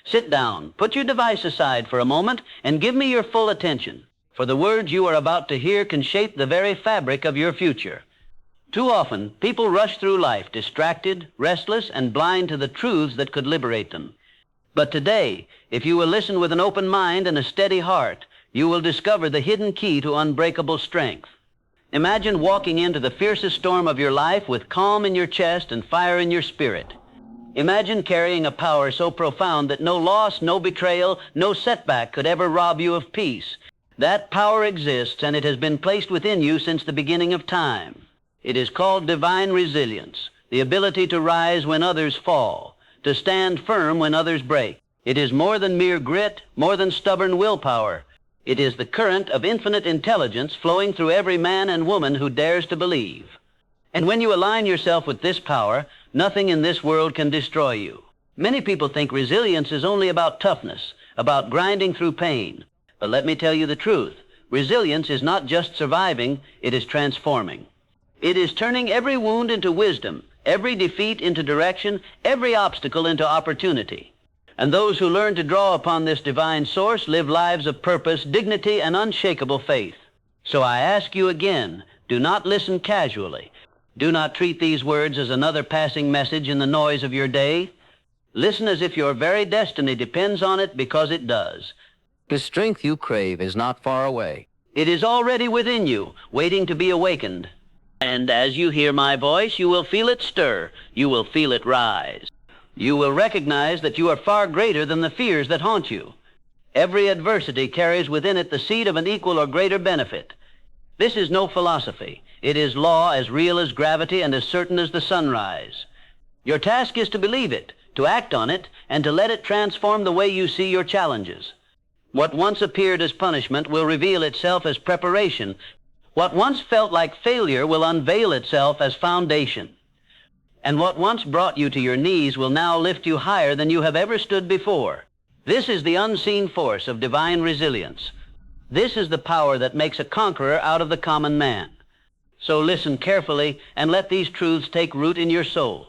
Sit down, put your device aside for a moment, and give me your full attention, for the words you are about to hear can shape the very fabric of your future. Too often, people rush through life distracted, restless, and blind to the truths that could liberate them. But today, if you will listen with an open mind and a steady heart, you will discover the hidden key to unbreakable strength. Imagine walking into the fiercest storm of your life with calm in your chest and fire in your spirit. Imagine carrying a power so profound that no loss, no betrayal, no setback could ever rob you of peace. That power exists, and it has been placed within you since the beginning of time. It is called divine resilience, the ability to rise when others fall, to stand firm when others break. It is more than mere grit, more than stubborn willpower. It is the current of infinite intelligence flowing through every man and woman who dares to believe. And when you align yourself with this power, nothing in this world can destroy you. Many people think resilience is only about toughness, about grinding through pain. But let me tell you the truth. Resilience is not just surviving, it is transforming. It is turning every wound into wisdom, every defeat into direction, every obstacle into opportunity. And those who learn to draw upon this divine source live lives of purpose, dignity, and unshakable faith. So I ask you again, do not listen casually. Do not treat these words as another passing message in the noise of your day. Listen as if your very destiny depends on it, because it does. The strength you crave is not far away. It is already within you, waiting to be awakened. And as you hear my voice, you will feel it stir. You will feel it rise. You will recognize that you are far greater than the fears that haunt you. Every adversity carries within it the seed of an equal or greater benefit. This is no philosophy. It is law as real as gravity and as certain as the sunrise. Your task is to believe it, to act on it, and to let it transform the way you see your challenges. What once appeared as punishment will reveal itself as preparation. What once felt like failure will unveil itself as foundation. And what once brought you to your knees will now lift you higher than you have ever stood before. This is the unseen force of divine resilience. This is the power that makes a conqueror out of the common man. So listen carefully and let these truths take root in your soul.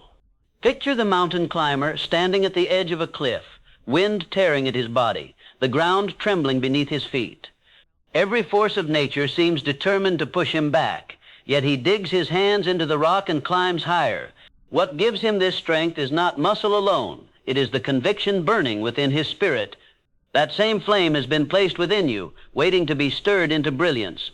Picture the mountain climber standing at the edge of a cliff, wind tearing at his body, the ground trembling beneath his feet. Every force of nature seems determined to push him back, yet he digs his hands into the rock and climbs higher. What gives him this strength is not muscle alone. It is the conviction burning within his spirit. That same flame has been placed within you, waiting to be stirred into brilliance.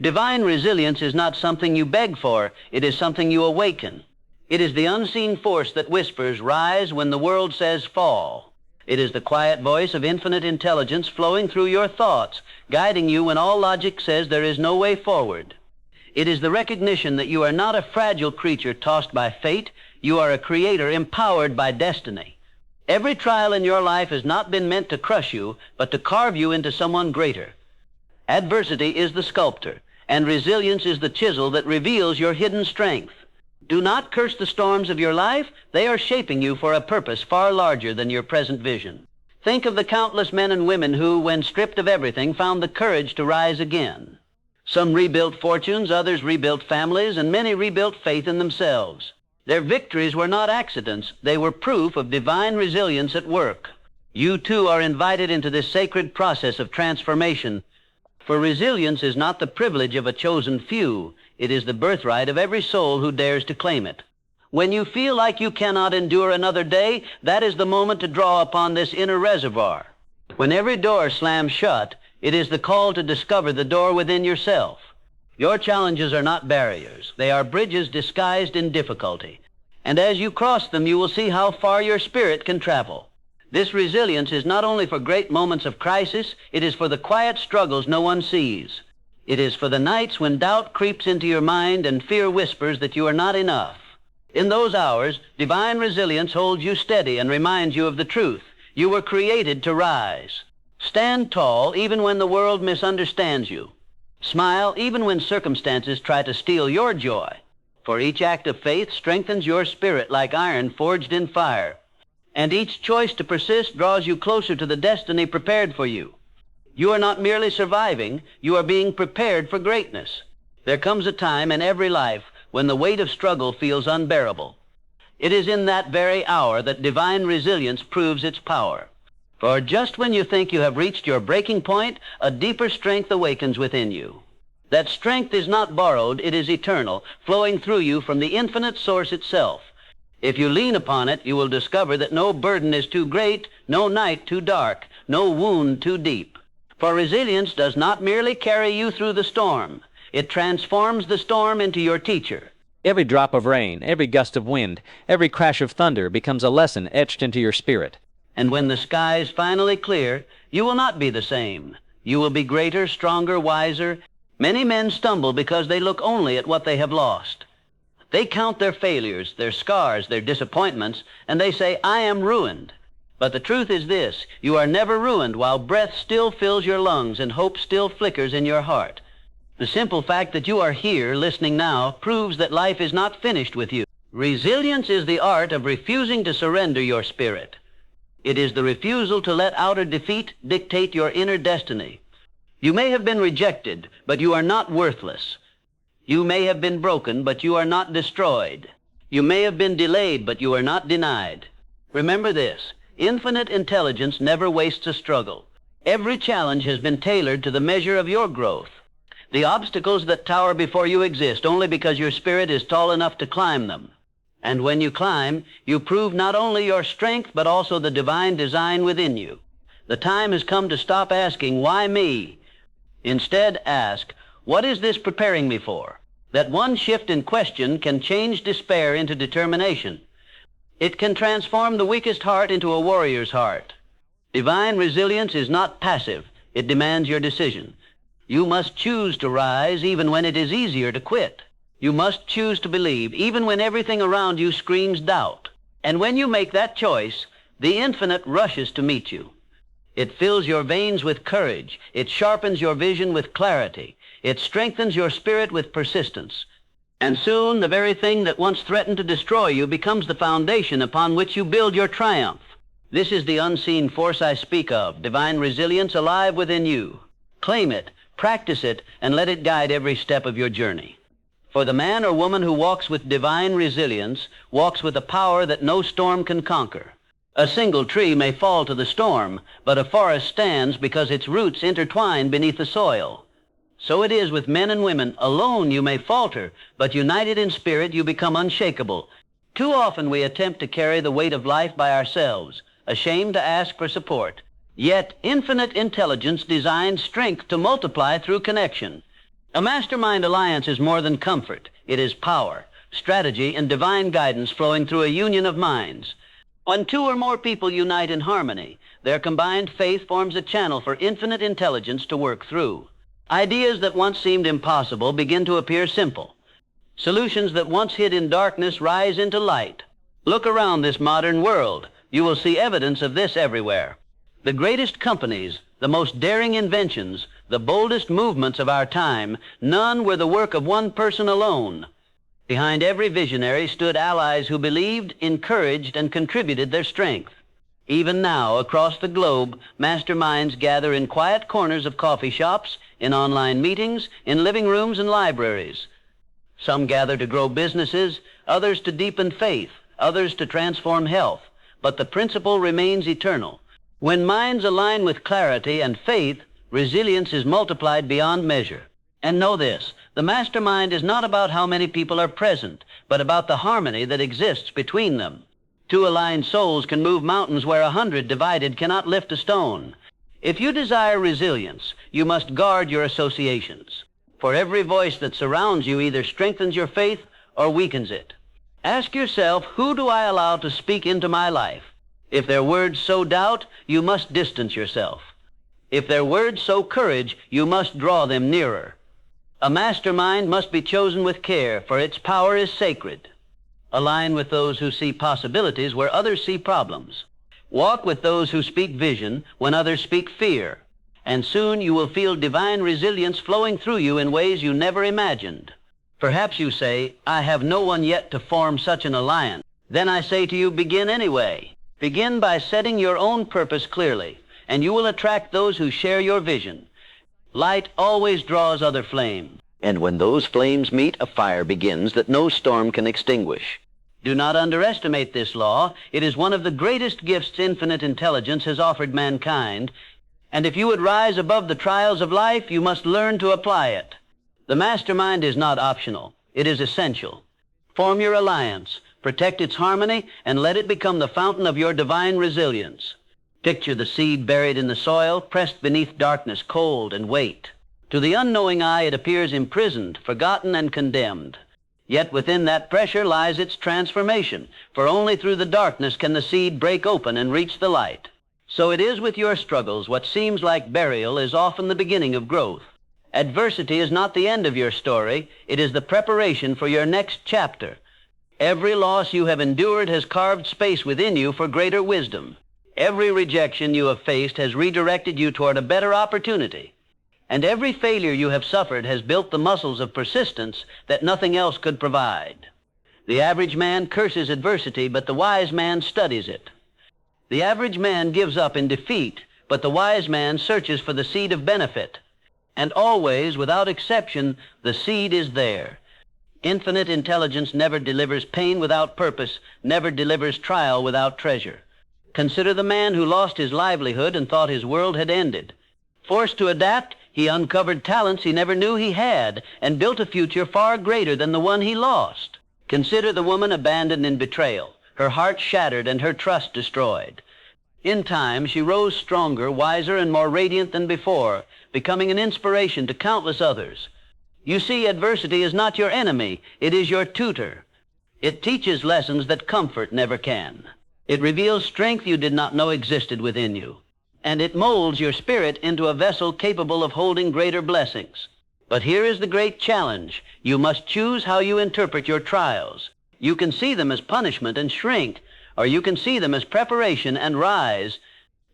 Divine resilience is not something you beg for. It is something you awaken. It is the unseen force that whispers, "Rise," when the world says, "Fall." It is the quiet voice of infinite intelligence flowing through your thoughts, guiding you when all logic says there is no way forward. It is the recognition that you are not a fragile creature tossed by fate. You are a creator empowered by destiny. Every trial in your life has not been meant to crush you, but to carve you into someone greater. Adversity is the sculptor, and resilience is the chisel that reveals your hidden strength. Do not curse the storms of your life. They are shaping you for a purpose far larger than your present vision. Think of the countless men and women who, when stripped of everything, found the courage to rise again. Some rebuilt fortunes, others rebuilt families, and many rebuilt faith in themselves. Their victories were not accidents. They were proof of divine resilience at work. You too are invited into this sacred process of transformation. For resilience is not the privilege of a chosen few. It is the birthright of every soul who dares to claim it. When you feel like you cannot endure another day, that is the moment to draw upon this inner reservoir. When every door slams shut, it is the call to discover the door within yourself. Your challenges are not barriers. They are bridges disguised in difficulty. And as you cross them, you will see how far your spirit can travel. This resilience is not only for great moments of crisis, it is for the quiet struggles no one sees. It is for the nights when doubt creeps into your mind and fear whispers that you are not enough. In those hours, divine resilience holds you steady and reminds you of the truth. You were created to rise. Stand tall even when the world misunderstands you. Smile even when circumstances try to steal your joy. For each act of faith strengthens your spirit like iron forged in fire. And each choice to persist draws you closer to the destiny prepared for you. You are not merely surviving, you are being prepared for greatness. There comes a time in every life when the weight of struggle feels unbearable. It is in that very hour that divine resilience proves its power. For just when you think you have reached your breaking point, a deeper strength awakens within you. That strength is not borrowed, it is eternal, flowing through you from the infinite source itself. If you lean upon it, you will discover that no burden is too great, no night too dark, no wound too deep. For resilience does not merely carry you through the storm. It transforms the storm into your teacher. Every drop of rain, every gust of wind, every crash of thunder becomes a lesson etched into your spirit. And when the skies finally clear, you will not be the same. You will be greater, stronger, wiser. Many men stumble because they look only at what they have lost. They count their failures, their scars, their disappointments, and they say, I am ruined. But the truth is this, you are never ruined while breath still fills your lungs and hope still flickers in your heart. The simple fact that you are here, listening now, proves that life is not finished with you. Resilience is the art of refusing to surrender your spirit. It is the refusal to let outer defeat dictate your inner destiny. You may have been rejected, but you are not worthless. You may have been broken, but you are not destroyed. You may have been delayed, but you are not denied. Remember this, infinite intelligence never wastes a struggle. Every challenge has been tailored to the measure of your growth. The obstacles that tower before you exist only because your spirit is tall enough to climb them. And when you climb, you prove not only your strength, but also the divine design within you. The time has come to stop asking, why me? Instead, ask, what is this preparing me for? That one shift in question can change despair into determination. It can transform the weakest heart into a warrior's heart. Divine resilience is not passive. It demands your decision. You must choose to rise even when it is easier to quit. You must choose to believe even when everything around you screams doubt. And when you make that choice, the infinite rushes to meet you. It fills your veins with courage. It sharpens your vision with clarity. It strengthens your spirit with persistence. And soon the very thing that once threatened to destroy you becomes the foundation upon which you build your triumph. This is the unseen force I speak of, divine resilience alive within you. Claim it, practice it, and let it guide every step of your journey. For the man or woman who walks with divine resilience walks with a power that no storm can conquer. A single tree may fall to the storm, but a forest stands because its roots intertwine beneath the soil. So it is with men and women. Alone you may falter, but united in spirit you become unshakable. Too often we attempt to carry the weight of life by ourselves, ashamed to ask for support. Yet infinite intelligence designs strength to multiply through connection. A mastermind alliance is more than comfort. It is power, strategy, and divine guidance flowing through a union of minds. When two or more people unite in harmony, their combined faith forms a channel for infinite intelligence to work through. Ideas that once seemed impossible begin to appear simple. Solutions that once hid in darkness rise into light. Look around this modern world. You will see evidence of this everywhere. The greatest companies, the most daring inventions, the boldest movements of our time, none were the work of one person alone. Behind every visionary stood allies who believed, encouraged, and contributed their strength. Even now, across the globe, masterminds gather in quiet corners of coffee shops, in online meetings, in living rooms and libraries. Some gather to grow businesses, others to deepen faith, others to transform health. But the principle remains eternal. When minds align with clarity and faith, resilience is multiplied beyond measure. And know this, the mastermind is not about how many people are present, but about the harmony that exists between them. Two aligned souls can move mountains where 100 divided cannot lift a stone. If you desire resilience, you must guard your associations. For every voice that surrounds you either strengthens your faith or weakens it. Ask yourself, who do I allow to speak into my life? If their words sow doubt, you must distance yourself. If their words sow courage, you must draw them nearer. A mastermind must be chosen with care, for its power is sacred. Align with those who see possibilities where others see problems. Walk with those who speak vision when others speak fear. And soon you will feel divine resilience flowing through you in ways you never imagined. Perhaps you say, I have no one yet to form such an alliance. Then I say to you, begin anyway. Begin by setting your own purpose clearly, and you will attract those who share your vision. Light always draws other flames. And when those flames meet, a fire begins that no storm can extinguish. Do not underestimate this law. It is one of the greatest gifts infinite intelligence has offered mankind, and if you would rise above the trials of life, you must learn to apply it. The mastermind is not optional. It is essential. Form your alliance, protect its harmony, and let it become the fountain of your divine resilience. Picture the seed buried in the soil, pressed beneath darkness, cold, and weight. To the unknowing eye, it appears imprisoned, forgotten, and condemned. Yet within that pressure lies its transformation, for only through the darkness can the seed break open and reach the light. So it is with your struggles. What seems like burial is often the beginning of growth. Adversity is not the end of your story. It is the preparation for your next chapter. Every loss you have endured has carved space within you for greater wisdom. Every rejection you have faced has redirected you toward a better opportunity. And every failure you have suffered has built the muscles of persistence that nothing else could provide. The average man curses adversity, but the wise man studies it. The average man gives up in defeat, but the wise man searches for the seed of benefit. And always, without exception, the seed is there. Infinite intelligence never delivers pain without purpose, never delivers trial without treasure. Consider the man who lost his livelihood and thought his world had ended. Forced to adapt, he uncovered talents he never knew he had and built a future far greater than the one he lost. Consider the woman abandoned in betrayal, her heart shattered and her trust destroyed. In time, she rose stronger, wiser, and more radiant than before, becoming an inspiration to countless others. You see, adversity is not your enemy. It is your tutor. It teaches lessons that comfort never can. It reveals strength you did not know existed within you. And it molds your spirit into a vessel capable of holding greater blessings. But here is the great challenge. You must choose how you interpret your trials. You can see them as punishment and shrink, or you can see them as preparation and rise.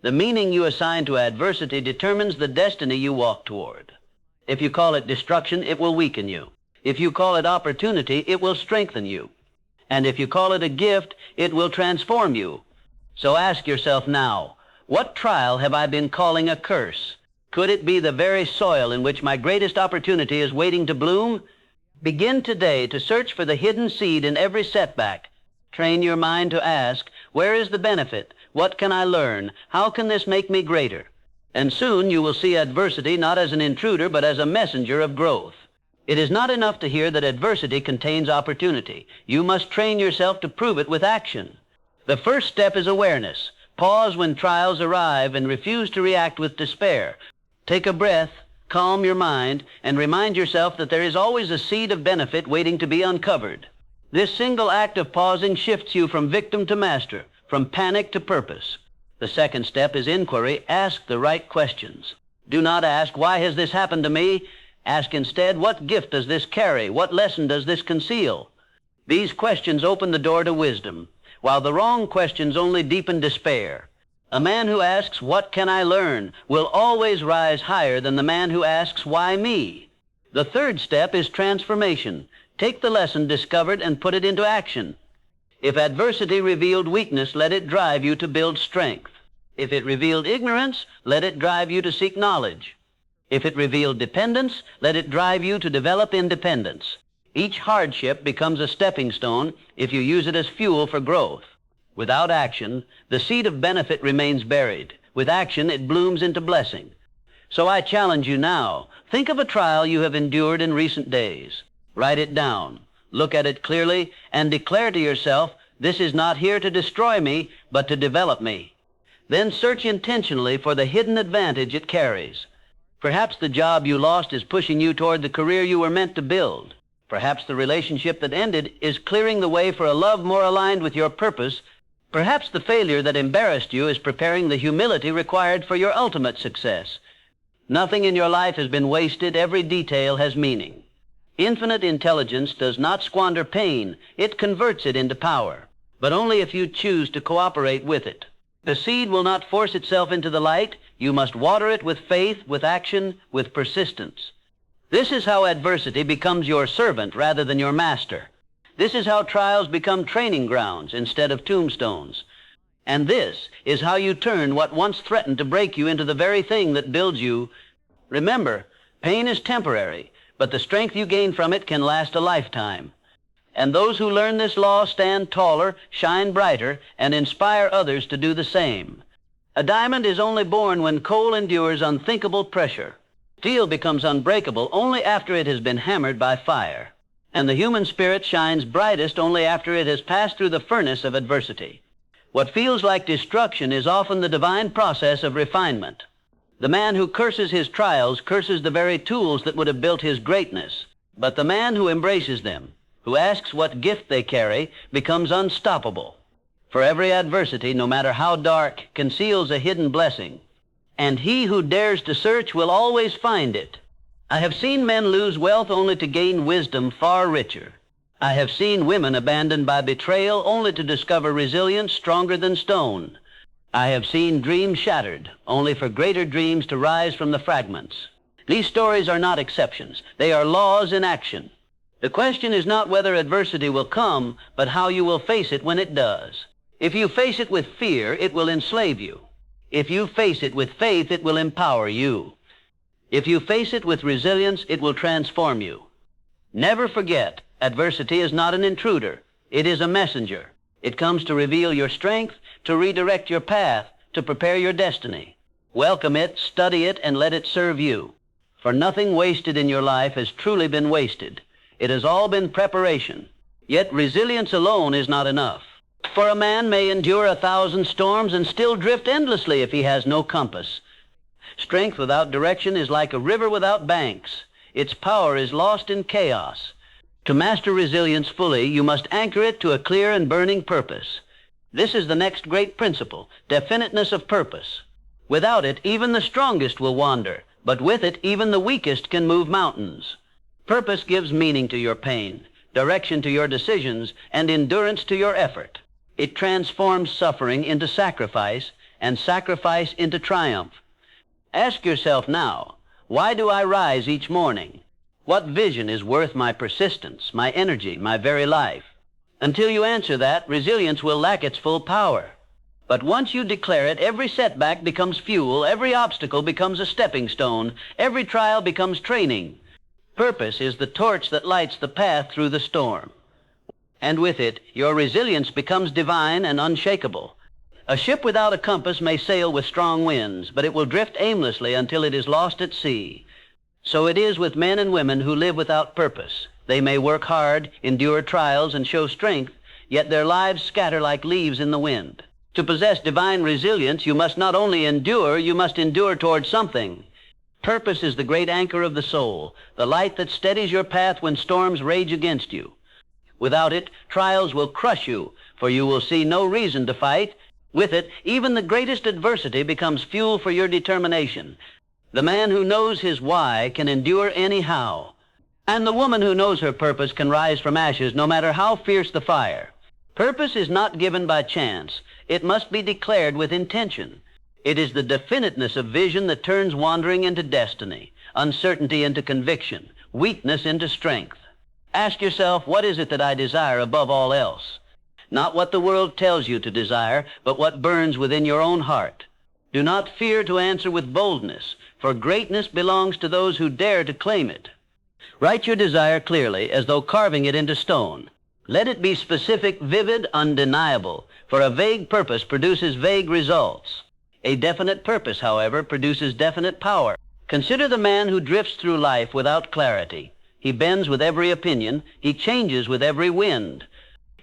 The meaning you assign to adversity determines the destiny you walk toward. If you call it destruction, it will weaken you. If you call it opportunity, it will strengthen you. And if you call it a gift, it will transform you. So ask yourself now, what trial have I been calling a curse? Could it be the very soil in which my greatest opportunity is waiting to bloom? Begin today to search for the hidden seed in every setback. Train your mind to ask, where is the benefit? What can I learn? How can this make me greater? And soon you will see adversity not as an intruder, but as a messenger of growth. It is not enough to hear that adversity contains opportunity. You must train yourself to prove it with action. The first step is awareness. Pause when trials arrive and refuse to react with despair. Take a breath, calm your mind, and remind yourself that there is always a seed of benefit waiting to be uncovered. This single act of pausing shifts you from victim to master, from panic to purpose. The second step is inquiry. Ask the right questions. Do not ask, why has this happened to me? Ask instead, what gift does this carry? What lesson does this conceal? These questions open the door to wisdom, while the wrong questions only deepen despair. A man who asks, what can I learn, will always rise higher than the man who asks, why me? The third step is transformation. Take the lesson discovered and put it into action. If adversity revealed weakness, let it drive you to build strength. If it revealed ignorance, let it drive you to seek knowledge. If it revealed dependence, let it drive you to develop independence. Each hardship becomes a stepping stone if you use it as fuel for growth. Without action, the seed of benefit remains buried. With action, it blooms into blessing. So I challenge you now. Think of a trial you have endured in recent days. Write it down. Look at it clearly and declare to yourself, this is not here to destroy me, but to develop me. Then search intentionally for the hidden advantage it carries. Perhaps the job you lost is pushing you toward the career you were meant to build. Perhaps the relationship that ended is clearing the way for a love more aligned with your purpose. Perhaps the failure that embarrassed you is preparing the humility required for your ultimate success. Nothing in your life has been wasted. Every detail has meaning. Infinite intelligence does not squander pain. It converts it into power, but only if you choose to cooperate with it. The seed will not force itself into the light. You must water it with faith, with action, with persistence. This is how adversity becomes your servant rather than your master. This is how trials become training grounds instead of tombstones. And this is how you turn what once threatened to break you into the very thing that builds you. Remember, pain is temporary, but the strength you gain from it can last a lifetime. And those who learn this law stand taller, shine brighter, and inspire others to do the same. A diamond is only born when coal endures unthinkable pressure. Steel becomes unbreakable only after it has been hammered by fire. And the human spirit shines brightest only after it has passed through the furnace of adversity. What feels like destruction is often the divine process of refinement. The man who curses his trials curses the very tools that would have built his greatness. But the man who embraces them, who asks what gift they carry, becomes unstoppable. For every adversity, no matter how dark, conceals a hidden blessing. And he who dares to search will always find it. I have seen men lose wealth only to gain wisdom far richer. I have seen women abandoned by betrayal only to discover resilience stronger than stone. I have seen dreams shattered only for greater dreams to rise from the fragments. These stories are not exceptions. They are laws in action. The question is not whether adversity will come, but how you will face it when it does. If you face it with fear, it will enslave you. If you face it with faith, it will empower you. If you face it with resilience, it will transform you. Never forget, adversity is not an intruder. It is a messenger. It comes to reveal your strength, to redirect your path, to prepare your destiny. Welcome it, study it, and let it serve you. For nothing wasted in your life has truly been wasted. It has all been preparation. Yet resilience alone is not enough. For a man may endure 1,000 storms and still drift endlessly if he has no compass. Strength without direction is like a river without banks. Its power is lost in chaos. To master resilience fully, you must anchor it to a clear and burning purpose. This is the next great principle, definiteness of purpose. Without it, even the strongest will wander, but with it, even the weakest can move mountains. Purpose gives meaning to your pain, direction to your decisions, and endurance to your effort. It transforms suffering into sacrifice, and sacrifice into triumph. Ask yourself now, why do I rise each morning? What vision is worth my persistence, my energy, my very life? Until you answer that, resilience will lack its full power. But once you declare it, every setback becomes fuel, every obstacle becomes a stepping stone, every trial becomes training. Purpose is the torch that lights the path through the storm. And with it, your resilience becomes divine and unshakable. A ship without a compass may sail with strong winds, but it will drift aimlessly until it is lost at sea. So it is with men and women who live without purpose. They may work hard, endure trials, and show strength, yet their lives scatter like leaves in the wind. To possess divine resilience, you must not only endure, you must endure toward something. Purpose is the great anchor of the soul, the light that steadies your path when storms rage against you. Without it, trials will crush you, for you will see no reason to fight. With it, even the greatest adversity becomes fuel for your determination. The man who knows his why can endure anyhow. And the woman who knows her purpose can rise from ashes no matter how fierce the fire. Purpose is not given by chance. It must be declared with intention. It is the definiteness of vision that turns wandering into destiny, uncertainty into conviction, weakness into strength. Ask yourself, what is it that I desire above all else? Not what the world tells you to desire, but what burns within your own heart. Do not fear to answer with boldness, for greatness belongs to those who dare to claim it. Write your desire clearly, as though carving it into stone. Let it be specific, vivid, undeniable, for a vague purpose produces vague results. A definite purpose, however, produces definite power. Consider the man who drifts through life without clarity. He bends with every opinion. He changes with every wind.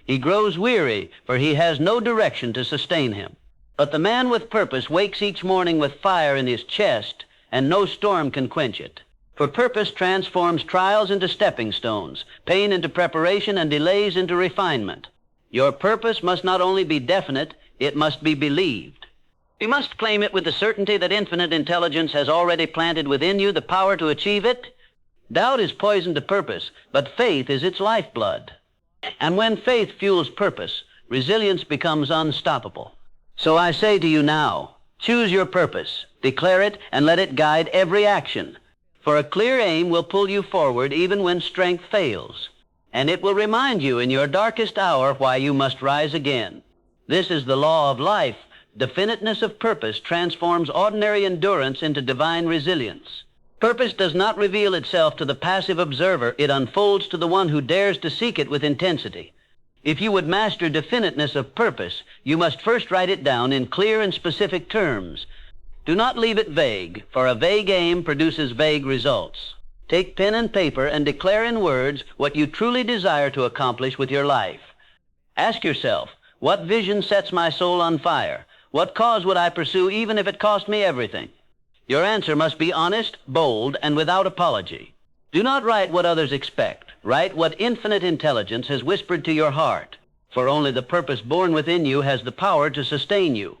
He grows weary, for he has no direction to sustain him. But the man with purpose wakes each morning with fire in his chest, and no storm can quench it. For purpose transforms trials into stepping stones, pain into preparation, and delays into refinement. Your purpose must not only be definite, it must be believed. You must claim it with the certainty that infinite intelligence has already planted within you the power to achieve it. Doubt is poison to purpose, but faith is its lifeblood. And when faith fuels purpose, resilience becomes unstoppable. So I say to you now, choose your purpose, declare it, and let it guide every action. For a clear aim will pull you forward even when strength fails. And it will remind you in your darkest hour why you must rise again. This is the law of life. Definiteness of purpose transforms ordinary endurance into divine resilience. Purpose does not reveal itself to the passive observer. It unfolds to the one who dares to seek it with intensity. If you would master definiteness of purpose, you must first write it down in clear and specific terms. Do not leave it vague, for a vague aim produces vague results. Take pen and paper and declare in words what you truly desire to accomplish with your life. Ask yourself, what vision sets my soul on fire? What cause would I pursue even if it cost me everything? Your answer must be honest, bold, and without apology. Do not write what others expect. Write what infinite intelligence has whispered to your heart, for only the purpose born within you has the power to sustain you.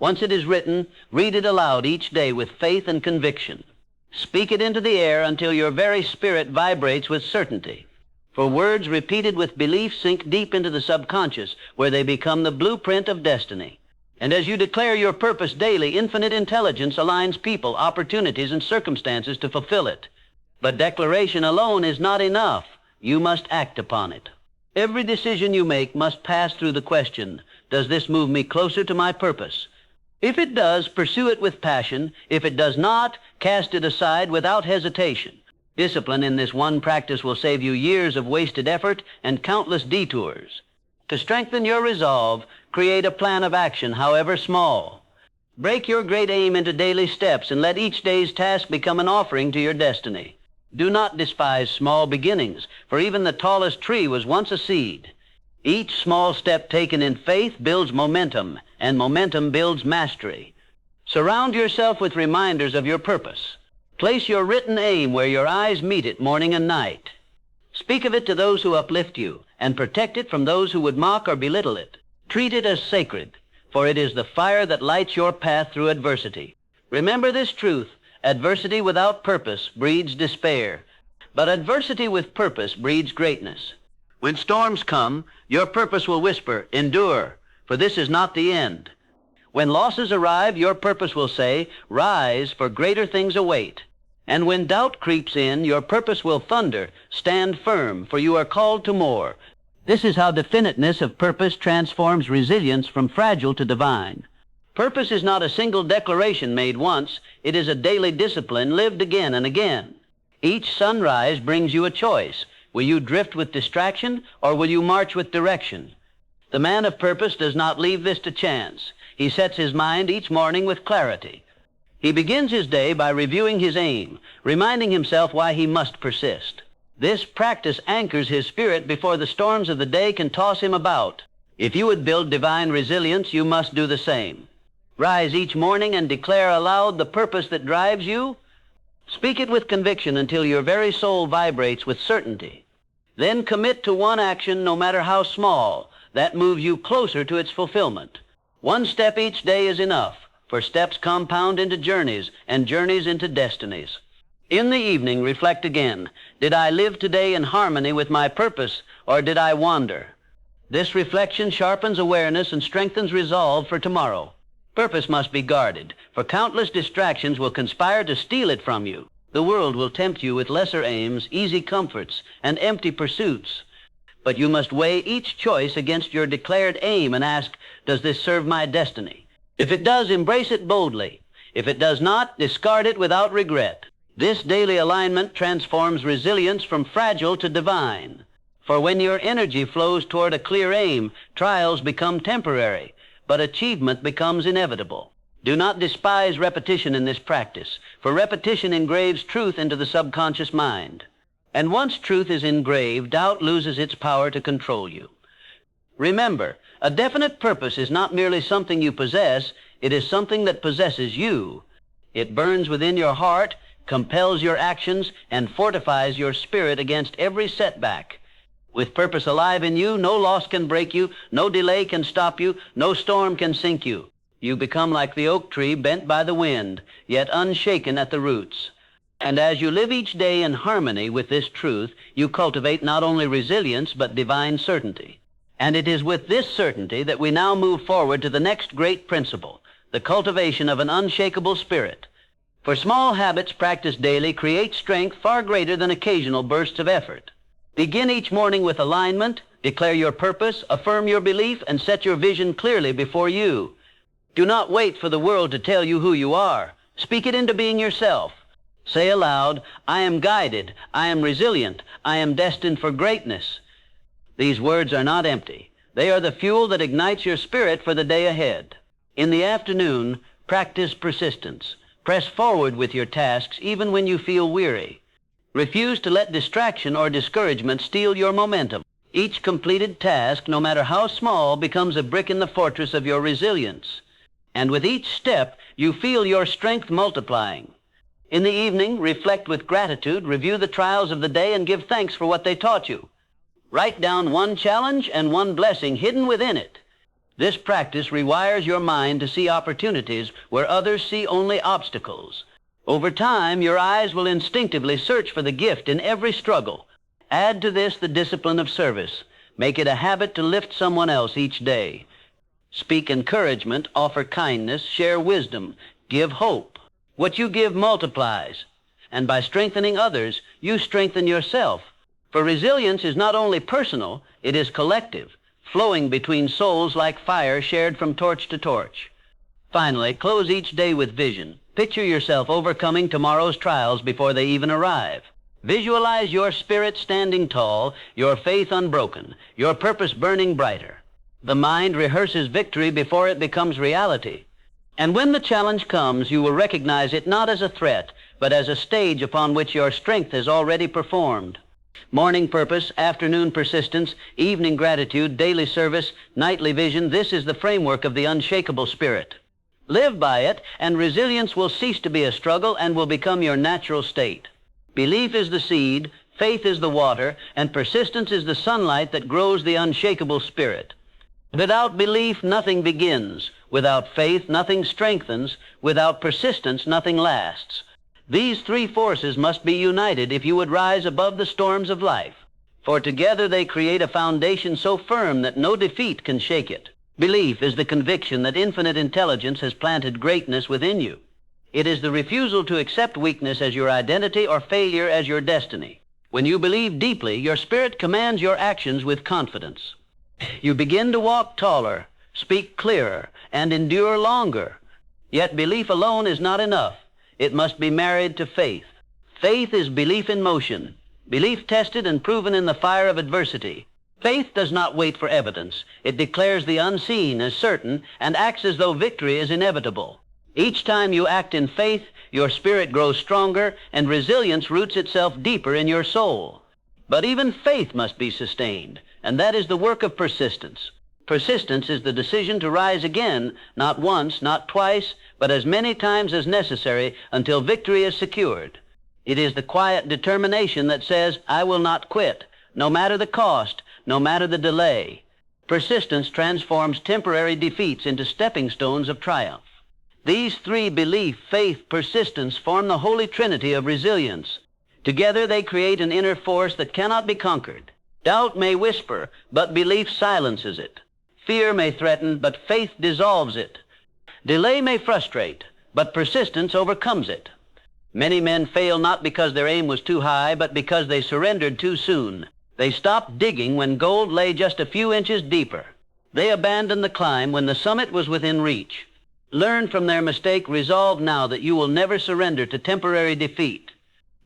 Once it is written, read it aloud each day with faith and conviction. Speak it into the air until your very spirit vibrates with certainty. For words repeated with belief sink deep into the subconscious, where they become the blueprint of destiny. And as you declare your purpose daily, infinite intelligence aligns people, opportunities, and circumstances to fulfill it. But declaration alone is not enough. You must act upon it. Every decision you make must pass through the question, does this move me closer to my purpose? If it does, pursue it with passion. If it does not, cast it aside without hesitation. Discipline in this one practice will save you years of wasted effort and countless detours. To strengthen your resolve, create a plan of action, however small. Break your great aim into daily steps and let each day's task become an offering to your destiny. Do not despise small beginnings, for even the tallest tree was once a seed. Each small step taken in faith builds momentum, and momentum builds mastery. Surround yourself with reminders of your purpose. Place your written aim where your eyes meet it morning and night. Speak of it to those who uplift you, and protect it from those who would mock or belittle it. Treat it as sacred, for it is the fire that lights your path through adversity. Remember this truth: adversity without purpose breeds despair, but adversity with purpose breeds greatness. When storms come, your purpose will whisper, endure, for this is not the end. When losses arrive, your purpose will say, rise, for greater things await. And when doubt creeps in, your purpose will thunder, stand firm, for you are called to more. This is how definiteness of purpose transforms resilience from fragile to divine. Purpose is not a single declaration made once. It is a daily discipline lived again and again. Each sunrise brings you a choice. Will you drift with distraction, or will you march with direction? The man of purpose does not leave this to chance. He sets his mind each morning with clarity. He begins his day by reviewing his aim, reminding himself why he must persist. This practice anchors his spirit before the storms of the day can toss him about. If you would build divine resilience, you must do the same. Rise each morning and declare aloud the purpose that drives you. Speak it with conviction until your very soul vibrates with certainty. Then commit to one action, no matter how small, that moves you closer to its fulfillment. One step each day is enough, for steps compound into journeys, and journeys into destinies. In the evening, reflect again. Did I live today in harmony with my purpose, or did I wander? This reflection sharpens awareness and strengthens resolve for tomorrow. Purpose must be guarded, for countless distractions will conspire to steal it from you. The world will tempt you with lesser aims, easy comforts, and empty pursuits. But you must weigh each choice against your declared aim and ask, does this serve my destiny? If it does, embrace it boldly. If it does not, discard it without regret. This daily alignment transforms resilience from fragile to divine. For when your energy flows toward a clear aim, trials become temporary, but achievement becomes inevitable. Do not despise repetition in this practice, for repetition engraves truth into the subconscious mind. And once truth is engraved, doubt loses its power to control you. Remember, a definite purpose is not merely something you possess, it is something that possesses you. It burns within your heart, compels your actions, and fortifies your spirit against every setback. With purpose alive in you, no loss can break you, no delay can stop you, no storm can sink you. You become like the oak tree bent by the wind, yet unshaken at the roots. And as you live each day in harmony with this truth, you cultivate not only resilience, but divine certainty. And it is with this certainty that we now move forward to the next great principle, the cultivation of an unshakable spirit. For small habits practiced daily create strength far greater than occasional bursts of effort. Begin each morning with alignment, declare your purpose, affirm your belief, and set your vision clearly before you. Do not wait for the world to tell you who you are. Speak it into being yourself. Say aloud, I am guided, I am resilient, I am destined for greatness. These words are not empty. They are the fuel that ignites your spirit for the day ahead. In the afternoon, practice persistence. Press forward with your tasks even when you feel weary. Refuse to let distraction or discouragement steal your momentum. Each completed task, no matter how small, becomes a brick in the fortress of your resilience. And with each step, you feel your strength multiplying. In the evening, reflect with gratitude, review the trials of the day, and give thanks for what they taught you. Write down one challenge and one blessing hidden within it. This practice rewires your mind to see opportunities where others see only obstacles. Over time, your eyes will instinctively search for the gift in every struggle. Add to this the discipline of service. Make it a habit to lift someone else each day. Speak encouragement, offer kindness, share wisdom, give hope. What you give multiplies. And by strengthening others, you strengthen yourself. For resilience is not only personal, it is collective, flowing between souls like fire shared from torch to torch. Finally, close each day with vision. Picture yourself overcoming tomorrow's trials before they even arrive. Visualize your spirit standing tall, your faith unbroken, your purpose burning brighter. The mind rehearses victory before it becomes reality. And when the challenge comes, you will recognize it not as a threat, but as a stage upon which your strength has already performed. Morning purpose, afternoon persistence, evening gratitude, daily service, nightly vision, this is the framework of the unshakable spirit. Live by it, and resilience will cease to be a struggle and will become your natural state. Belief is the seed, faith is the water, and persistence is the sunlight that grows the unshakable spirit. Without belief, nothing begins. Without faith, nothing strengthens. Without persistence, nothing lasts. These three forces must be united if you would rise above the storms of life, for together they create a foundation so firm that no defeat can shake it. Belief is the conviction that infinite intelligence has planted greatness within you. It is the refusal to accept weakness as your identity or failure as your destiny. When you believe deeply, your spirit commands your actions with confidence. You begin to walk taller, speak clearer, and endure longer. Yet belief alone is not enough. It must be married to faith. Faith is belief in motion, belief tested and proven in the fire of adversity. Faith does not wait for evidence. It declares the unseen as certain and acts as though victory is inevitable. Each time you act in faith, your spirit grows stronger and resilience roots itself deeper in your soul. But even faith must be sustained, and that is the work of persistence. Persistence is the decision to rise again, not once, not twice, but as many times as necessary until victory is secured. It is the quiet determination that says, I will not quit, no matter the cost, no matter the delay. Persistence transforms temporary defeats into stepping stones of triumph. These three, belief, faith, persistence, form the holy trinity of resilience. Together they create an inner force that cannot be conquered. Doubt may whisper, but belief silences it. Fear may threaten, but faith dissolves it. Delay may frustrate, but persistence overcomes it. Many men fail not because their aim was too high, but because they surrendered too soon. They stopped digging when gold lay just a few inches deeper. They abandoned the climb when the summit was within reach. Learn from their mistake, resolve now that you will never surrender to temporary defeat.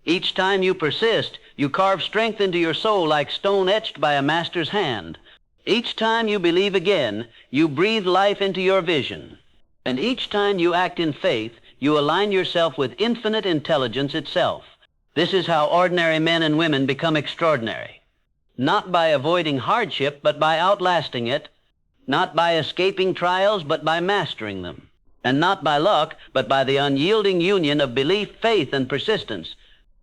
Each time you persist, you carve strength into your soul like stone etched by a master's hand. Each time you believe again, you breathe life into your vision. And each time you act in faith, you align yourself with infinite intelligence itself. This is how ordinary men and women become extraordinary. Not by avoiding hardship, but by outlasting it. Not by escaping trials, but by mastering them. And not by luck, but by the unyielding union of belief, faith, and persistence.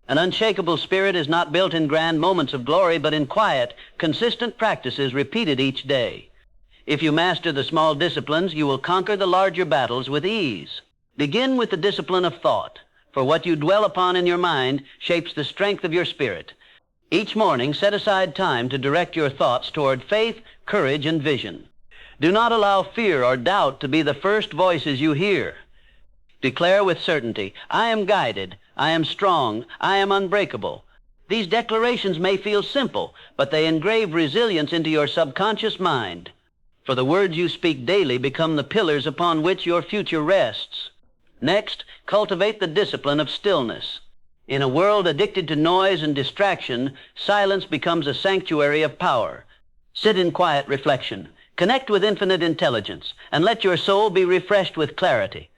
An unshakable spirit is not built in grand moments of glory, but in quiet, consistent practices repeated each day. If you master the small disciplines, you will conquer the larger battles with ease. Begin with the discipline of thought, for what you dwell upon in your mind shapes the strength of your spirit. Each morning, set aside time to direct your thoughts toward faith, courage, and vision. Do not allow fear or doubt to be the first voices you hear. Declare with certainty, I am guided, I am strong, I am unbreakable. These declarations may feel simple, but they engrave resilience into your subconscious mind. For the words you speak daily become the pillars upon which your future rests. Next, cultivate the discipline of stillness. In a world addicted to noise and distraction, silence becomes a sanctuary of power. Sit in quiet reflection. Connect with infinite intelligence, and let your soul be refreshed with clarity.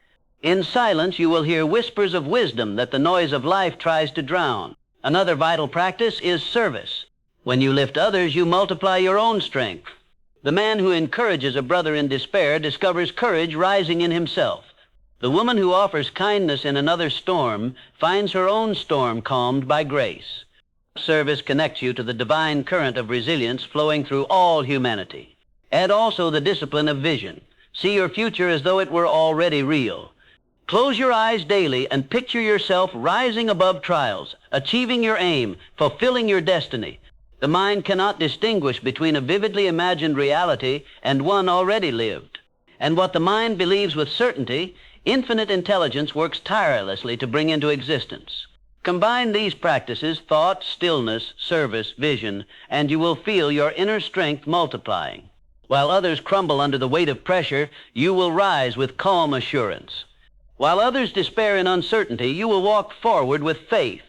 In silence, you will hear whispers of wisdom that the noise of life tries to drown. Another vital practice is service. When you lift others, you multiply your own strength. The man who encourages a brother in despair discovers courage rising in himself. The woman who offers kindness in another's storm finds her own storm calmed by grace. Service connects you to the divine current of resilience flowing through all humanity. Add also the discipline of vision. See your future as though it were already real. Close your eyes daily and picture yourself rising above trials, achieving your aim, fulfilling your destiny. The mind cannot distinguish between a vividly imagined reality and one already lived. And what the mind believes with certainty, infinite intelligence works tirelessly to bring into existence. Combine these practices, thought, stillness, service, vision, and you will feel your inner strength multiplying. While others crumble under the weight of pressure, you will rise with calm assurance. While others despair in uncertainty, you will walk forward with faith.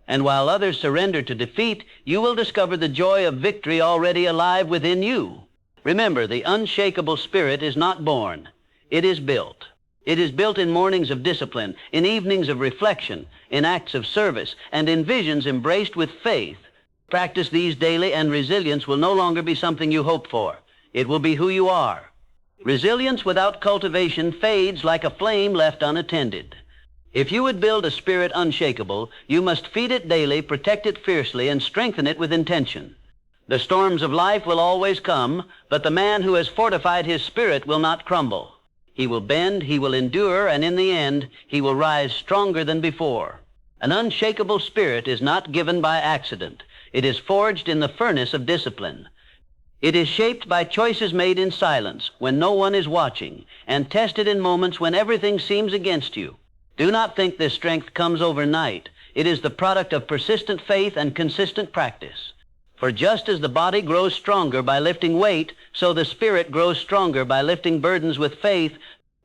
And while others surrender to defeat, you will discover the joy of victory already alive within you. Remember, the unshakable spirit is not born. It is built. It is built in mornings of discipline, in evenings of reflection, in acts of service, and in visions embraced with faith. Practice these daily, and resilience will no longer be something you hope for. It will be who you are. Resilience without cultivation fades like a flame left unattended. If you would build a spirit unshakable, you must feed it daily, protect it fiercely, and strengthen it with intention. The storms of life will always come, but the man who has fortified his spirit will not crumble. He will bend, he will endure, and in the end, he will rise stronger than before. An unshakable spirit is not given by accident. It is forged in the furnace of discipline. It is shaped by choices made in silence, when no one is watching, and tested in moments when everything seems against you. Do not think this strength comes overnight. It is the product of persistent faith and consistent practice. For just as the body grows stronger by lifting weight, so the spirit grows stronger by lifting burdens with faith.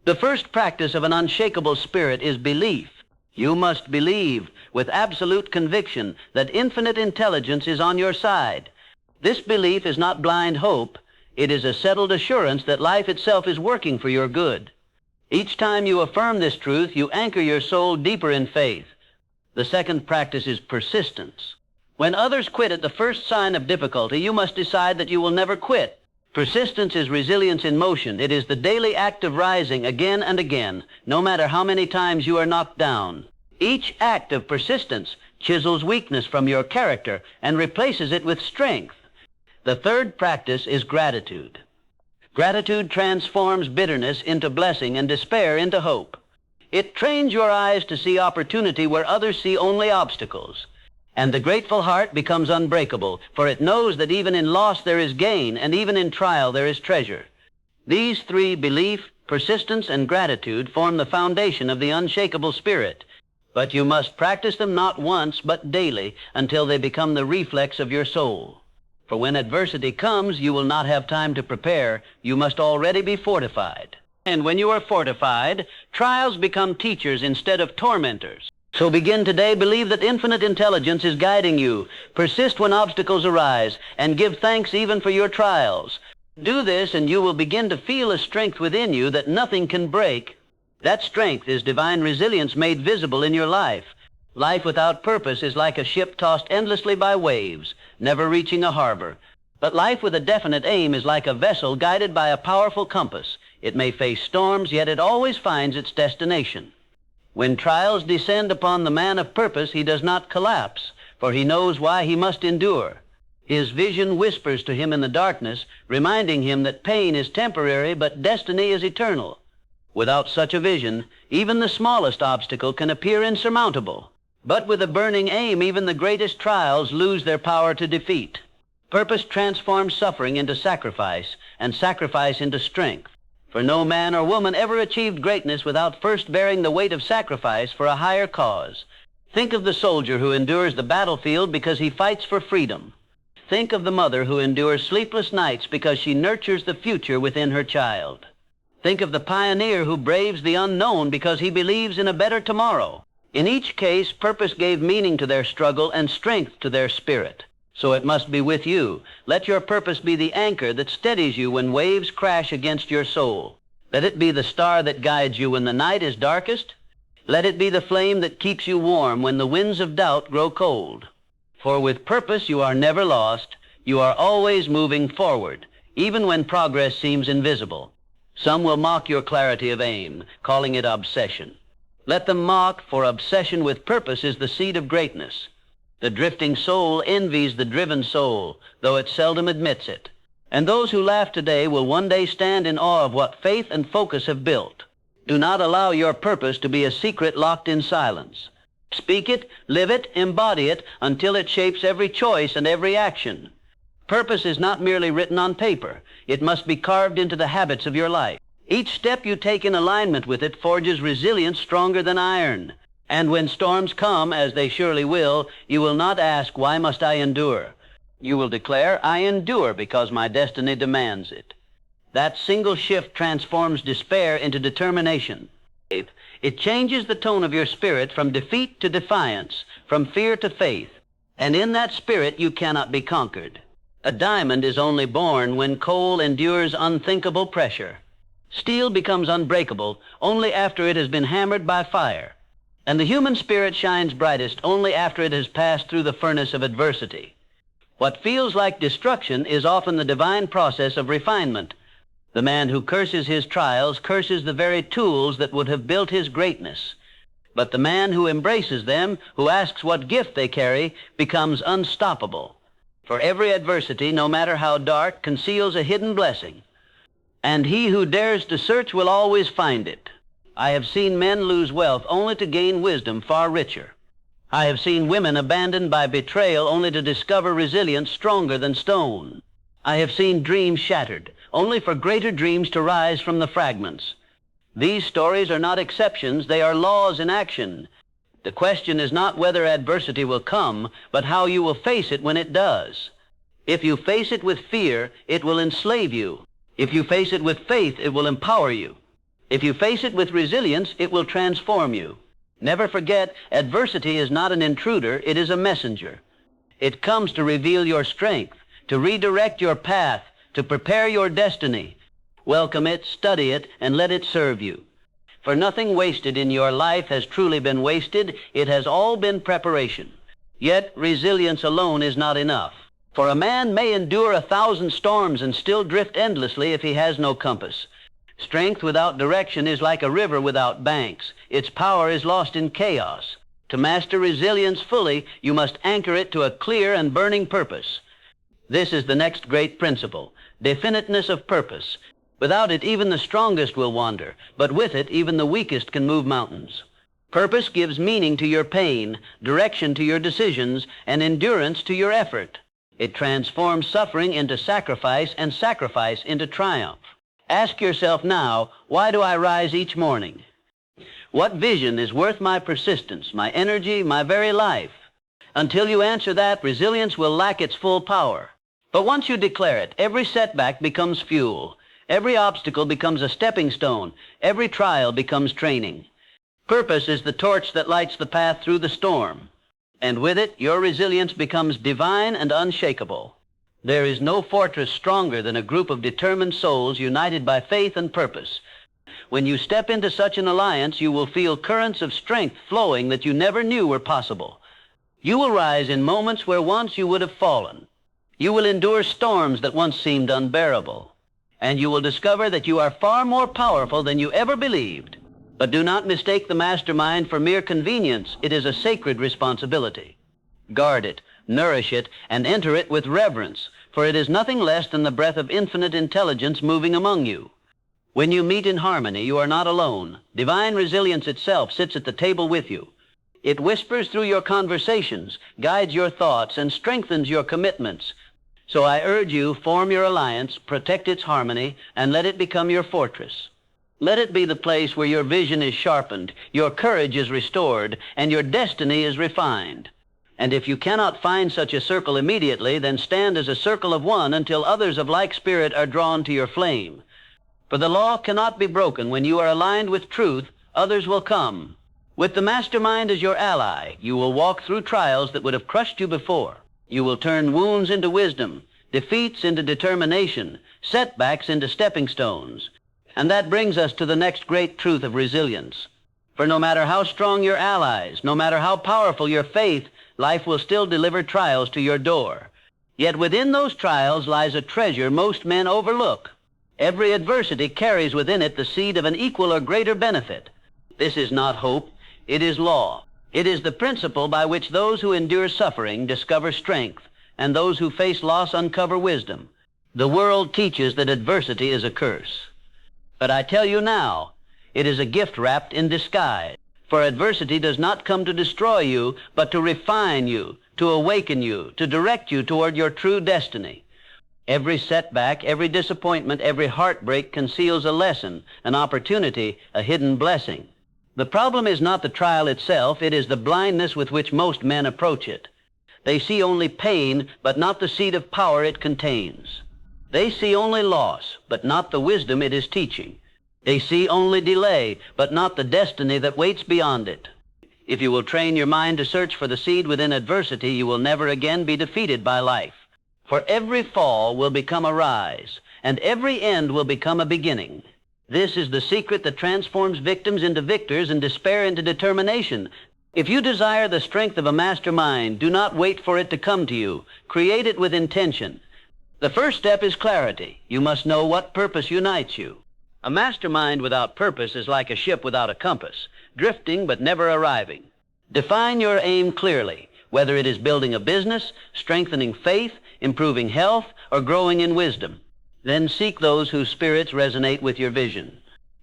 The first practice of an unshakable spirit is belief. You must believe with absolute conviction that infinite intelligence is on your side. This belief is not blind hope. It is a settled assurance that life itself is working for your good. Each time you affirm this truth, you anchor your soul deeper in faith. The second practice is persistence. When others quit at the first sign of difficulty, you must decide that you will never quit. Persistence is resilience in motion. It is the daily act of rising again and again, no matter how many times you are knocked down. Each act of persistence chisels weakness from your character and replaces it with strength. The third practice is gratitude. Gratitude transforms bitterness into blessing and despair into hope. It trains your eyes to see opportunity where others see only obstacles. And the grateful heart becomes unbreakable, for it knows that even in loss there is gain, and even in trial there is treasure. These three, belief, persistence, and gratitude, form the foundation of the unshakable spirit. But you must practice them not once, but daily, until they become the reflex of your soul. For when adversity comes, you will not have time to prepare. You must already be fortified. And when you are fortified, trials become teachers instead of tormentors. So begin today, believe that infinite intelligence is guiding you. Persist when obstacles arise, and give thanks even for your trials. Do this, and you will begin to feel a strength within you that nothing can break. That strength is divine resilience made visible in your life. Life without purpose is like a ship tossed endlessly by waves, never reaching a harbor. But life with a definite aim is like a vessel guided by a powerful compass. It may face storms, yet it always finds its destination. When trials descend upon the man of purpose, he does not collapse, for he knows why he must endure. His vision whispers to him in the darkness, reminding him that pain is temporary, but destiny is eternal. Without such a vision, even the smallest obstacle can appear insurmountable. But with a burning aim, even the greatest trials lose their power to defeat. Purpose transforms suffering into sacrifice, and sacrifice into strength. For no man or woman ever achieved greatness without first bearing the weight of sacrifice for a higher cause. Think of the soldier who endures the battlefield because he fights for freedom. Think of the mother who endures sleepless nights because she nurtures the future within her child. Think of the pioneer who braves the unknown because he believes in a better tomorrow. In each case, purpose gave meaning to their struggle and strength to their spirit. So it must be with you. Let your purpose be the anchor that steadies you when waves crash against your soul. Let it be the star that guides you when the night is darkest. Let it be the flame that keeps you warm when the winds of doubt grow cold. For with purpose you are never lost. You are always moving forward, even when progress seems invisible. Some will mock your clarity of aim, calling it obsession. Let them mock, for obsession with purpose is the seed of greatness. The drifting soul envies the driven soul, though it seldom admits it. And those who laugh today will one day stand in awe of what faith and focus have built. Do not allow your purpose to be a secret locked in silence. Speak it, live it, embody it, until it shapes every choice and every action. Purpose is not merely written on paper. It must be carved into the habits of your life. Each step you take in alignment with it forges resilience stronger than iron. And when storms come, as they surely will, you will not ask, "Why must I endure?" You will declare, "I endure because my destiny demands it." That single shift transforms despair into determination. It changes the tone of your spirit from defeat to defiance, from fear to faith. And in that spirit you cannot be conquered. A diamond is only born when coal endures unthinkable pressure. Steel becomes unbreakable only after it has been hammered by fire. And the human spirit shines brightest only after it has passed through the furnace of adversity. What feels like destruction is often the divine process of refinement. The man who curses his trials curses the very tools that would have built his greatness. But the man who embraces them, who asks what gift they carry, becomes unstoppable. For every adversity, no matter how dark, conceals a hidden blessing. And he who dares to search will always find it. I have seen men lose wealth only to gain wisdom far richer. I have seen women abandoned by betrayal only to discover resilience stronger than stone. I have seen dreams shattered only for greater dreams to rise from the fragments. These stories are not exceptions, they are laws in action. The question is not whether adversity will come, but how you will face it when it does. If you face it with fear, it will enslave you. If you face it with faith, it will empower you. If you face it with resilience, it will transform you. Never forget, adversity is not an intruder, it is a messenger. It comes to reveal your strength, to redirect your path, to prepare your destiny. Welcome it, study it, and let it serve you. For nothing wasted in your life has truly been wasted. It has all been preparation. Yet resilience alone is not enough. For a man may endure 1,000 storms and still drift endlessly if he has no compass. Strength without direction is like a river without banks. Its power is lost in chaos. To master resilience fully, you must anchor it to a clear and burning purpose. This is the next great principle, definiteness of purpose. Without it, even the strongest will wander, but with it, even the weakest can move mountains. Purpose gives meaning to your pain, direction to your decisions, and endurance to your effort. It transforms suffering into sacrifice and sacrifice into triumph. Ask yourself now, why do I rise each morning? What vision is worth my persistence, my energy, my very life? Until you answer that, resilience will lack its full power. But once you declare it, every setback becomes fuel. Every obstacle becomes a stepping stone. Every trial becomes training. Purpose is the torch that lights the path through the storm. And with it, your resilience becomes divine and unshakable. There is no fortress stronger than a group of determined souls united by faith and purpose. When you step into such an alliance, you will feel currents of strength flowing that you never knew were possible. You will rise in moments where once you would have fallen. You will endure storms that once seemed unbearable. And you will discover that you are far more powerful than you ever believed. But do not mistake the mastermind for mere convenience. It is a sacred responsibility. Guard it, nourish it, and enter it with reverence, for it is nothing less than the breath of infinite intelligence moving among you. When you meet in harmony, you are not alone. Divine resilience itself sits at the table with you. It whispers through your conversations, guides your thoughts, and strengthens your commitments. So I urge you, form your alliance, protect its harmony, and let it become your fortress. Let it be the place where your vision is sharpened, your courage is restored, and your destiny is refined. And if you cannot find such a circle immediately, then stand as a circle of one until others of like spirit are drawn to your flame. For the law cannot be broken. When you are aligned with truth, others will come. With the mastermind as your ally, you will walk through trials that would have crushed you before. You will turn wounds into wisdom, defeats into determination, setbacks into stepping stones. And that brings us to the next great truth of resilience. For no matter how strong your allies, no matter how powerful your faith, life will still deliver trials to your door. Yet within those trials lies a treasure most men overlook. Every adversity carries within it the seed of an equal or greater benefit. This is not hope, it is law. It is the principle by which those who endure suffering discover strength, and those who face loss uncover wisdom. The world teaches that adversity is a curse. But I tell you now, it is a gift wrapped in disguise. For adversity does not come to destroy you, but to refine you, to awaken you, to direct you toward your true destiny. Every setback, every disappointment, every heartbreak conceals a lesson, an opportunity, a hidden blessing. The problem is not the trial itself, it is the blindness with which most men approach it. They see only pain, but not the seed of power it contains. They see only loss, but not the wisdom it is teaching. They see only delay, but not the destiny that waits beyond it. If you will train your mind to search for the seed within adversity, you will never again be defeated by life. For every fall will become a rise, and every end will become a beginning. This is the secret that transforms victims into victors and despair into determination. If you desire the strength of a mastermind, do not wait for it to come to you. Create it with intention. The first step is clarity. You must know what purpose unites you. A mastermind without purpose is like a ship without a compass, drifting but never arriving. Define your aim clearly, whether it is building a business, strengthening faith, improving health, or growing in wisdom. Then seek those whose spirits resonate with your vision.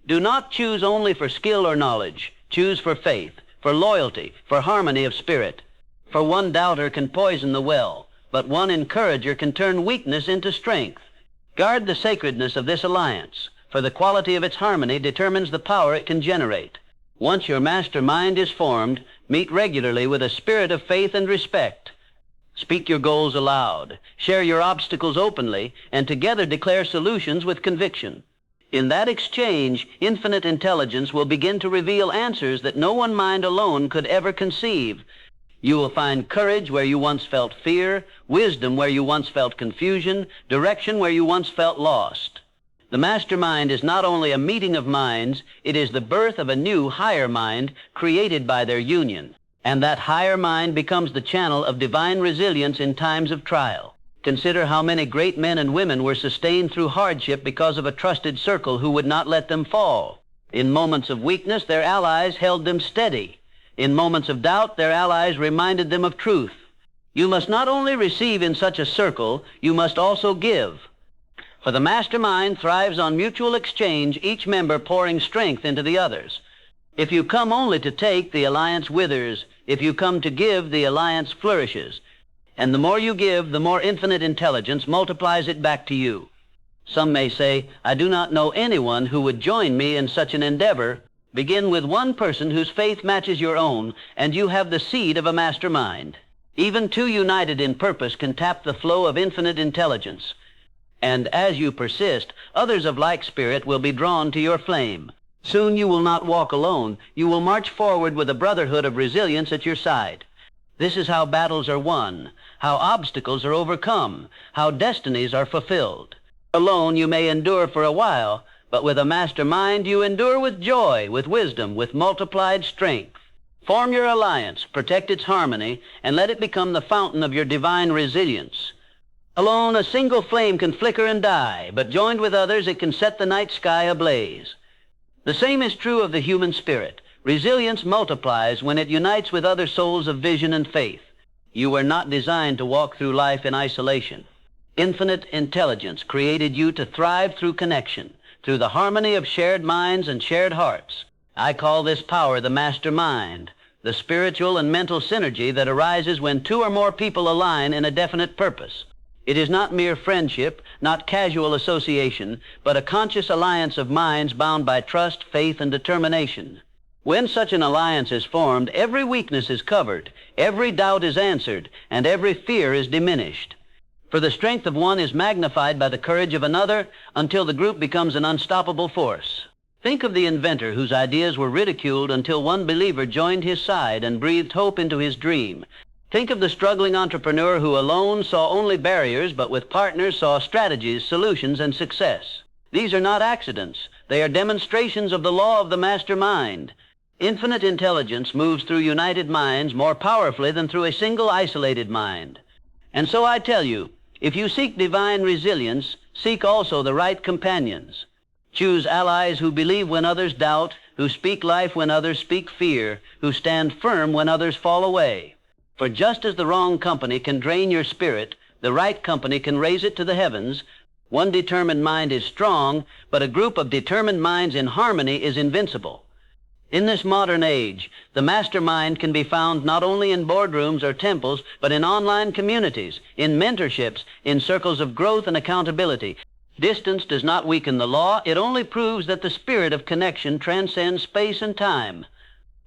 Do not choose only for skill or knowledge. Choose for faith, for loyalty, for harmony of spirit. For one doubter can poison the well, but one encourager can turn weakness into strength. Guard the sacredness of this alliance, for the quality of its harmony determines the power it can generate. Once your mastermind is formed, meet regularly with a spirit of faith and respect. Speak your goals aloud, share your obstacles openly, and together declare solutions with conviction. In that exchange, infinite intelligence will begin to reveal answers that no one mind alone could ever conceive. You will find courage where you once felt fear, wisdom where you once felt confusion, direction where you once felt lost. The mastermind is not only a meeting of minds, it is the birth of a new, higher mind created by their union. And that higher mind becomes the channel of divine resilience in times of trial. Consider how many great men and women were sustained through hardship because of a trusted circle who would not let them fall. In moments of weakness, their allies held them steady. In moments of doubt, their allies reminded them of truth. You must not only receive in such a circle, you must also give. For the mastermind thrives on mutual exchange, each member pouring strength into the others. If you come only to take, the alliance withers. If you come to give, the alliance flourishes. And the more you give, the more infinite intelligence multiplies it back to you. Some may say, I do not know anyone who would join me in such an endeavor. Begin with one person whose faith matches your own, and you have the seed of a mastermind. Even two united in purpose can tap the flow of infinite intelligence. And as you persist, others of like spirit will be drawn to your flame. Soon you will not walk alone. You will march forward with a brotherhood of resilience at your side. This is how battles are won, how obstacles are overcome, how destinies are fulfilled. Alone you may endure for a while, but with a mastermind you endure with joy, with wisdom, with multiplied strength. Form your alliance, protect its harmony, and let it become the fountain of your divine resilience. Alone a single flame can flicker and die, but joined with others it can set the night sky ablaze. The same is true of the human spirit. Resilience multiplies when it unites with other souls of vision and faith. You were not designed to walk through life in isolation. Infinite intelligence created you to thrive through connection, through the harmony of shared minds and shared hearts. I call this power the master mind, the spiritual and mental synergy that arises when two or more people align in a definite purpose. It is not mere friendship, not casual association, but a conscious alliance of minds bound by trust, faith, and determination. When such an alliance is formed, every weakness is covered, every doubt is answered, and every fear is diminished. For the strength of one is magnified by the courage of another until the group becomes an unstoppable force. Think of the inventor whose ideas were ridiculed until one believer joined his side and breathed hope into his dream. Think of the struggling entrepreneur who alone saw only barriers, but with partners saw strategies, solutions, and success. These are not accidents. They are demonstrations of the law of the mastermind. Infinite intelligence moves through united minds more powerfully than through a single isolated mind. And so I tell you, if you seek divine resilience, seek also the right companions. Choose allies who believe when others doubt, who speak life when others speak fear, who stand firm when others fall away. For just as the wrong company can drain your spirit, the right company can raise it to the heavens. One determined mind is strong, but a group of determined minds in harmony is invincible. In this modern age, the mastermind can be found not only in boardrooms or temples, but in online communities, in mentorships, in circles of growth and accountability. Distance does not weaken the law. It only proves that the spirit of connection transcends space and time.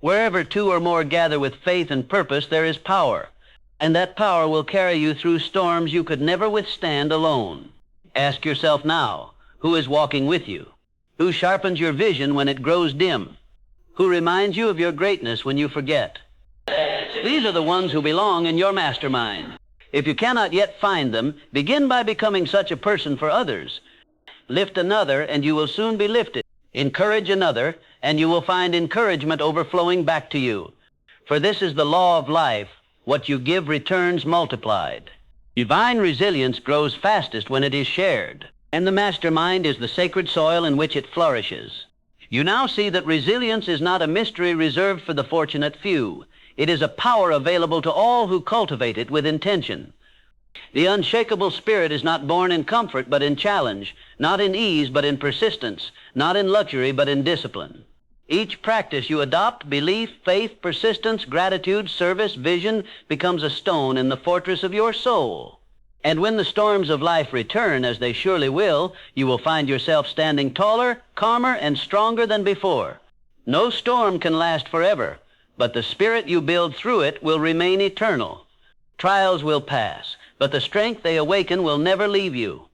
Wherever two or more gather with faith and purpose, there is power. And that power will carry you through storms you could never withstand alone. Ask yourself now, who is walking with you? Who sharpens your vision when it grows dim? Who reminds you of your greatness when you forget? These are the ones who belong in your mastermind. If you cannot yet find them, begin by becoming such a person for others. Lift another, and you will soon be lifted. Encourage another, and you will find encouragement overflowing back to you. For this is the law of life. What you give returns multiplied. Divine resilience grows fastest when it is shared, and the mastermind is the sacred soil in which it flourishes. You now see that resilience is not a mystery reserved for the fortunate few. It is a power available to all who cultivate it with intention. The unshakable spirit is not born in comfort, but in challenge, not in ease, but in persistence, not in luxury, but in discipline. Each practice you adopt, belief, faith, persistence, gratitude, service, vision, becomes a stone in the fortress of your soul. And when the storms of life return, as they surely will, you will find yourself standing taller, calmer, and stronger than before. No storm can last forever, but the spirit you build through it will remain eternal. Trials will pass, but the strength they awaken will never leave you.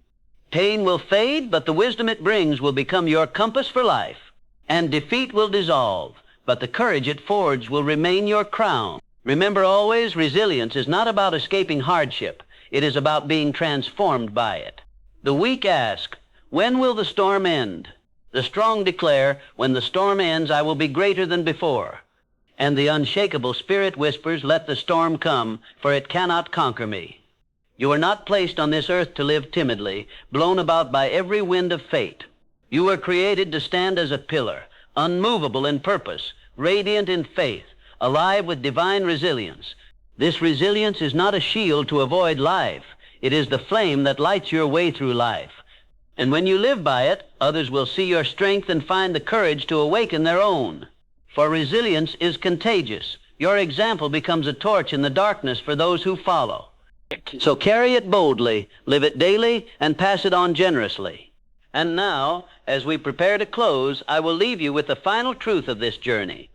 Pain will fade, but the wisdom it brings will become your compass for life. And defeat will dissolve, but the courage it forged will remain your crown. Remember always, resilience is not about escaping hardship. It is about being transformed by it. The weak ask, when will the storm end? The strong declare, when the storm ends, I will be greater than before. And the unshakable spirit whispers, let the storm come, for it cannot conquer me. You are not placed on this earth to live timidly, blown about by every wind of fate. You were created to stand as a pillar, unmovable in purpose, radiant in faith, alive with divine resilience. This resilience is not a shield to avoid life. It is the flame that lights your way through life. And when you live by it, others will see your strength and find the courage to awaken their own. For resilience is contagious. Your example becomes a torch in the darkness for those who follow. So carry it boldly, live it daily, and pass it on generously. And now, as we prepare to close, I will leave you with the final truth of this journey.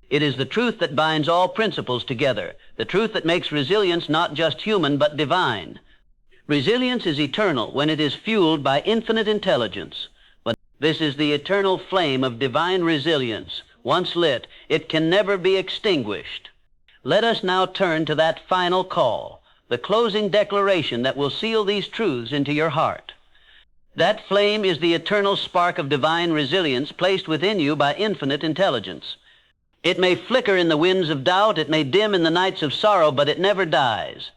It is the truth that binds all principles together, the truth that makes resilience not just human but divine. Resilience is eternal when it is fueled by infinite intelligence. But this is the eternal flame of divine resilience. Once lit, it can never be extinguished. Let us now turn to that final call, the closing declaration that will seal these truths into your heart. That flame is the eternal spark of divine resilience placed within you by infinite intelligence. It may flicker in the winds of doubt, it may dim in the nights of sorrow, but it never dies.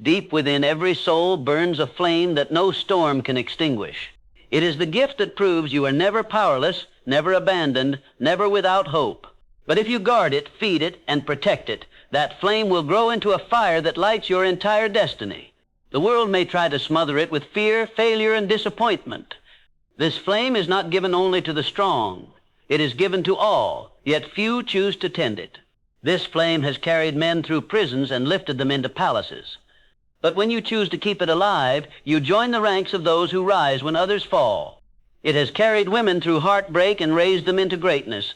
Deep within every soul burns a flame that no storm can extinguish. It is the gift that proves you are never powerless, never abandoned, never without hope. But if you guard it, feed it, and protect it, that flame will grow into a fire that lights your entire destiny. The world may try to smother it with fear, failure, and disappointment. This flame is not given only to the strong. It is given to all, yet few choose to tend it. This flame has carried men through prisons and lifted them into palaces. But when you choose to keep it alive, you join the ranks of those who rise when others fall. It has carried women through heartbreak and raised them into greatness.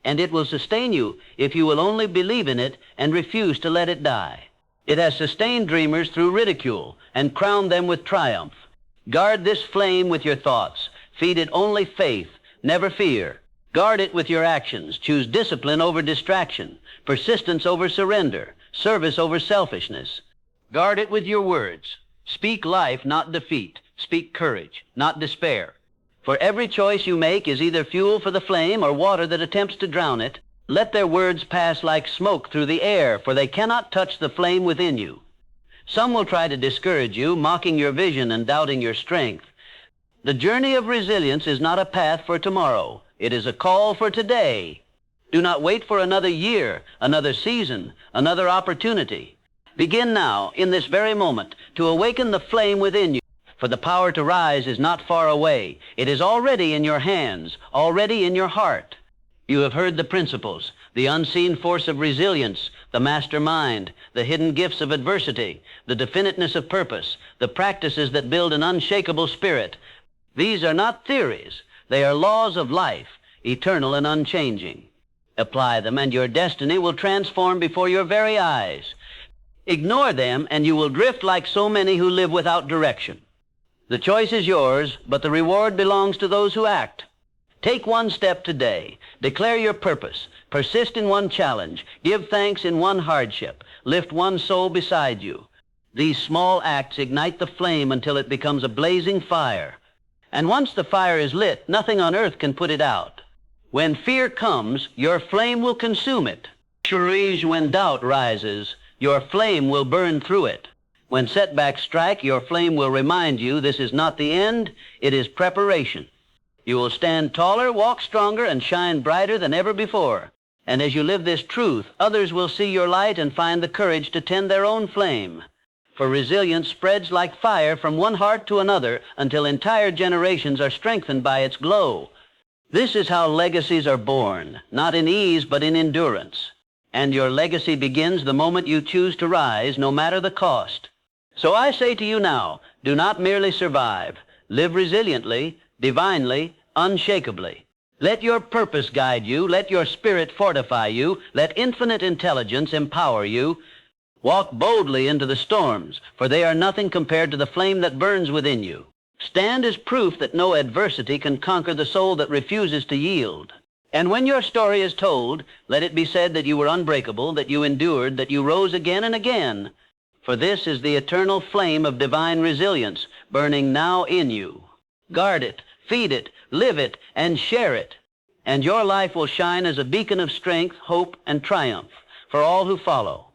And it will sustain you if you will only believe in it and refuse to let it die. It has sustained dreamers through ridicule and crowned them with triumph. Guard this flame with your thoughts. Feed it only faith, never fear. Guard it with your actions. Choose discipline over distraction, persistence over surrender, service over selfishness. Guard it with your words. Speak life, not defeat. Speak courage, not despair. For every choice you make is either fuel for the flame or water that attempts to drown it. Let their words pass like smoke through the air, for they cannot touch the flame within you. Some will try to discourage you, mocking your vision and doubting your strength. The journey of resilience is not a path for tomorrow. It is a call for today. Do not wait for another year, another season, another opportunity. Begin now, in this very moment, to awaken the flame within you. For the power to rise is not far away. It is already in your hands, already in your heart. You have heard the principles, the unseen force of resilience, the master mind, the hidden gifts of adversity, the definiteness of purpose, the practices that build an unshakable spirit. These are not theories. They are laws of life, eternal and unchanging. Apply them, and your destiny will transform before your very eyes. Ignore them, and you will drift like so many who live without direction. The choice is yours, but the reward belongs to those who act. Take one step today. Declare your purpose. Persist in one challenge. Give thanks in one hardship. Lift one soul beside you. These small acts ignite the flame until it becomes a blazing fire. And once the fire is lit, nothing on earth can put it out. When fear comes, your flame will consume it. Courage, when doubt rises, your flame will burn through it. When setbacks strike, your flame will remind you this is not the end, it is preparation. You will stand taller, walk stronger, and shine brighter than ever before. And as you live this truth, others will see your light and find the courage to tend their own flame. For resilience spreads like fire from one heart to another until entire generations are strengthened by its glow. This is how legacies are born, not in ease but in endurance. And your legacy begins the moment you choose to rise, no matter the cost. So I say to you now, do not merely survive. Live resiliently, divinely, unshakably. Let your purpose guide you. Let your spirit fortify you. Let infinite intelligence empower you. Walk boldly into the storms, for they are nothing compared to the flame that burns within you. Stand as proof that no adversity can conquer the soul that refuses to yield. And when your story is told, let it be said that you were unbreakable, that you endured, that you rose again and again. For this is the eternal flame of divine resilience burning now in you. Guard it, feed it, live it, and share it. And your life will shine as a beacon of strength, hope, and triumph for all who follow.